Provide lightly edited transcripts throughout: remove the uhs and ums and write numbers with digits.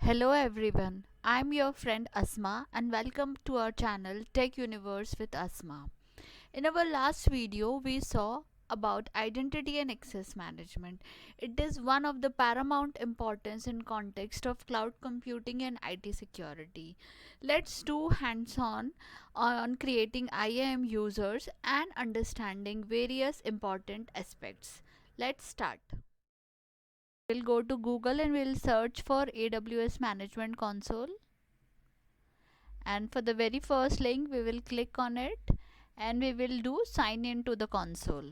Hello everyone, I'm your friend Asma and welcome to our channel Tech Universe with Asma. In our last video, we saw about identity and access management. It is one of the paramount importance in context of cloud computing and IT security. Let's do hands-on creating IAM users and understanding various important aspects. Let's start. We'll go to Google and we'll search for AWS Management Console, and for the very first link we will click on it and we will do sign in to the console.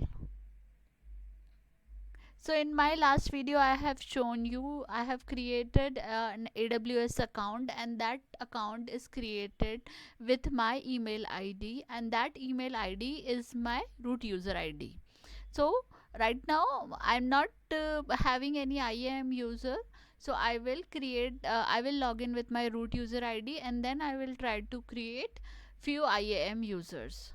So in my last video I have shown you I have created an AWS account, and that account is created with my email ID, and that email ID is my root user ID. So right now I'm not having any IAM user, so I will log in with my root user ID and then I will try to create few IAM users.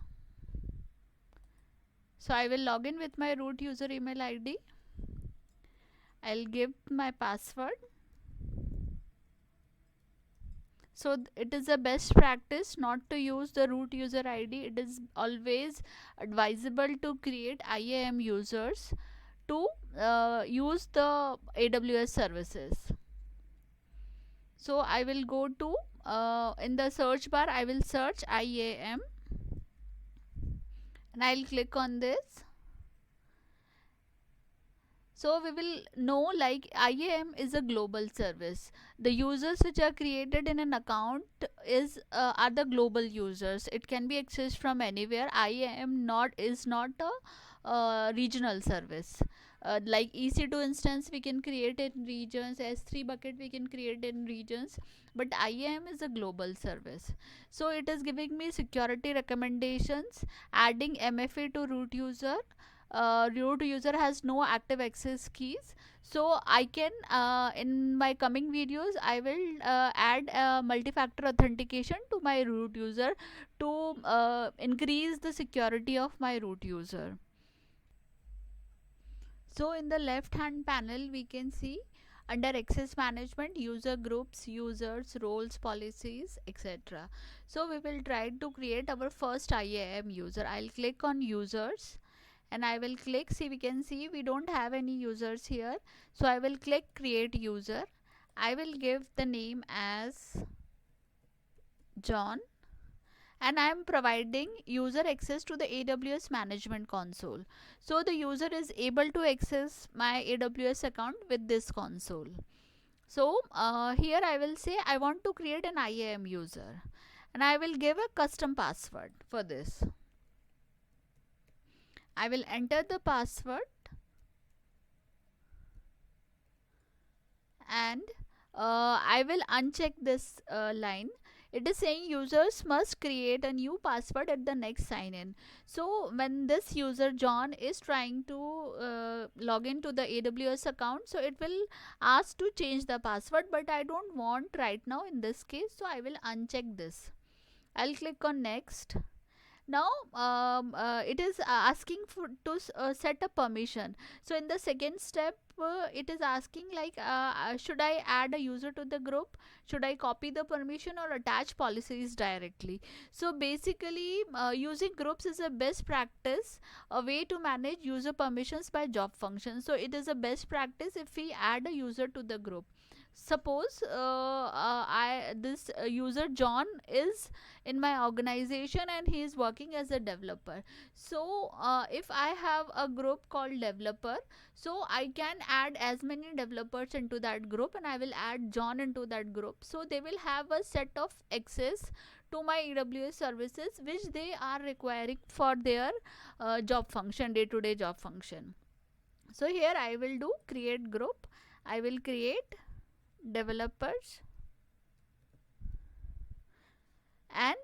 So I will log in with my root user email ID. I'll give my password. So it is a best practice not to use the root user ID. It is always advisable to create IAM users to use the AWS services. So I will go to in the search bar I will search IAM and I'll click on this. So we will know like IAM is a global service. The users which are created in an account are the global users. It can be accessed from anywhere. IAM is not a regional service. Like EC2 instance we can create in regions, S3 bucket we can create in regions, but IAM is a global service. So it is giving me security recommendations, adding MFA to root user. Root user has no active access keys, so I can in my coming videos I will add multi-factor authentication to my root user to increase the security of my root user. So in the left hand panel we can see under access management, user groups, users, roles, policies, etc. So we will try to create our first IAM user. I'll click on users and I will click, see, we can see we don't have any users here, so I will click create user. I will give the name as John and I am providing user access to the AWS management console, so the user is able to access my AWS account with this console. So here I will say I want to create an IAM user and I will give a custom password for this. I will enter the password and I will uncheck this line. It is saying users must create a new password at the next sign in. So when this user John is trying to log into the AWS account, so it will ask to change the password, but I don't want right now in this case, so I will uncheck this. I'll click on next. Now it is asking to set a permission. So in the second step it is asking like should I add a user to the group, should I copy the permission or attach policies directly. So basically using groups is a best practice, a way to manage user permissions by job function. So it is a best practice if we add a user to the group. Suppose this user John is in my organization and he is working as a developer. So if I have a group called developer, so I can add as many developers into that group and I will add John into that group, so they will have a set of access to my AWS services which they are requiring for their job function, day-to-day job function. So here I will do create group. I will create developers, and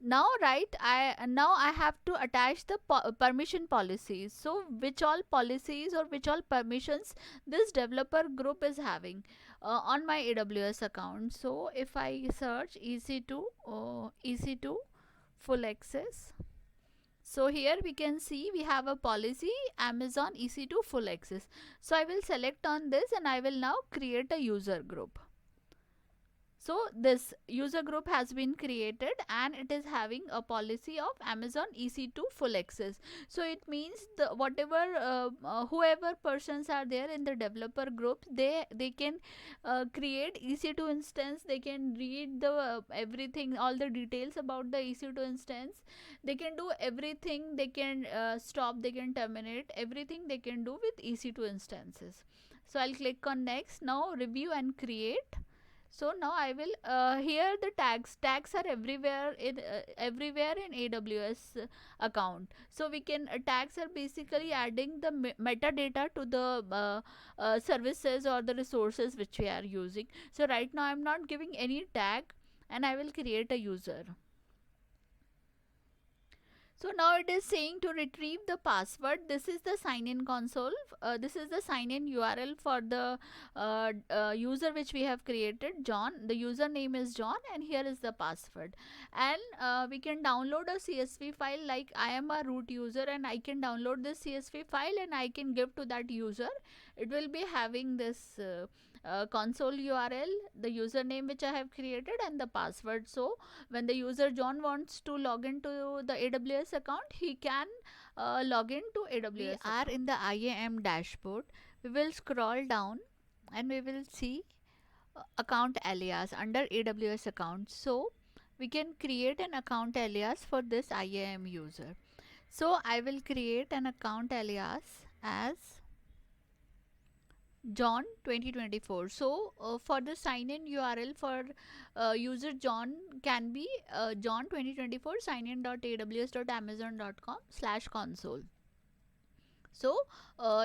now I have to attach the permission policies. So which all policies or which all permissions this developer group is having on my AWS account. So if I search EC2 full access, so here we can see we have a policy Amazon EC2 full access. So I will select on this and I will now create a user group. So this user group has been created and it is having a policy of Amazon EC2 full access. So it means the whatever whoever persons are there in the developer group, they can create EC2 instance. They can read the everything, all the details about the EC2 instance. They can do everything. They can stop, they can terminate, everything they can do with EC2 instances. So I'll click on next. Now review and create. So now I will here the tags are everywhere in AWS account. So we can tags are basically adding the metadata to the services or the resources which we are using. So right now I'm not giving any tag and I will create a user. So now it is saying to retrieve the password. This is the sign in console. This is the sign in URL for the user which we have created, John. The username is John and here is the password. And we can download a CSV file, like I am a root user and I can download this CSV file and I can give to that user. It will be having this console URL, the username which I have created and the password. So when the user John wants to log into the AWS account, he can log into AWS. We are in the IAM dashboard. We will scroll down and we will see account alias under AWS account. So we can create an account alias for this IAM user. So I will create an account alias as John 2024. So for the sign in URL for user John can be John 2024 signin.aws.amazon.com/console. So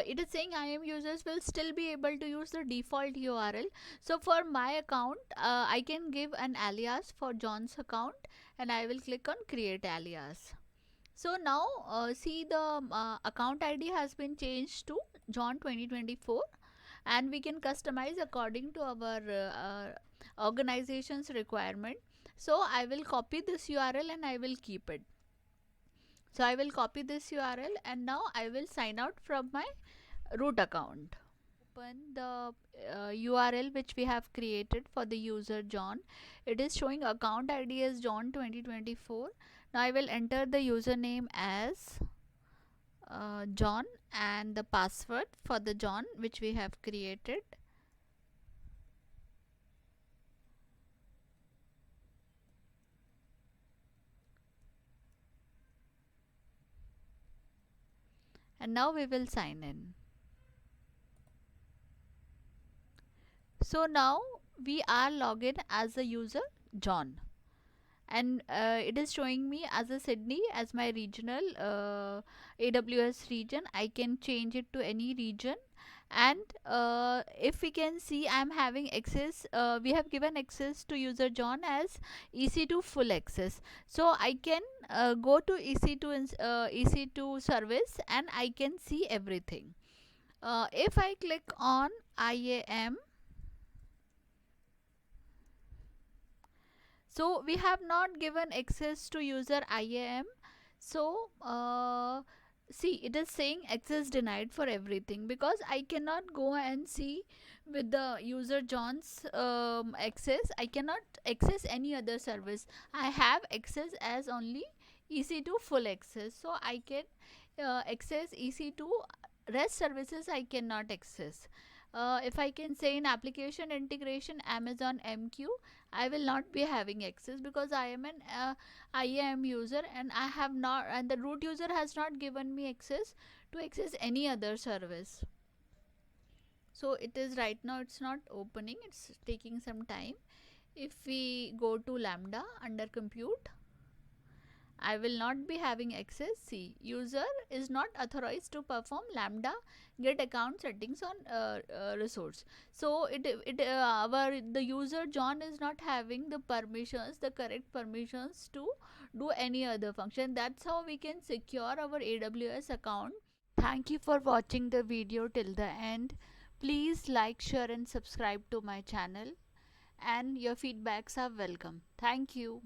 it is saying IAM users will still be able to use the default URL. So for my account, I can give an alias for John's account and I will click on create alias. So now see the account ID has been changed to John 2024 and we can customize according to our organization's requirement. So I will copy this URL and I will keep it. So I will copy this URL and now I will sign out from my root account. Open the URL which we have created for the user John. It is showing account ID as John 2024. Now I will enter the username as John and the password for the John which we have created. And now we will sign in. So now we are logged in as a user John. And it is showing me as a Sydney as my regional AWS region. I can change it to any region. And if we can see, I am having access. We have given access to user John as EC2 full access. So I can go to EC2 service and I can see everything. If I click on IAM, so we have not given access to user IAM. So see, it is saying access denied for everything because I cannot go and see with the user John's access. I cannot access any other service. I have access as only EC2 full access. So I can access EC2, rest services I cannot access. If I can say in application integration Amazon MQ, I will not be having access because I am an IAM user and I have not, and the root user has not given me access to access any other service. So it is right now, it's not opening, it's taking some time. If we go to Lambda under compute, I will not be having access. See, user is not authorized to perform Lambda get account settings on resource. So the user John is not having the permissions, the correct permissions to do any other function. That's how we can secure our AWS account. Thank you for watching the video till the end. Please like, share and subscribe to my channel, and your feedbacks are welcome. Thank you.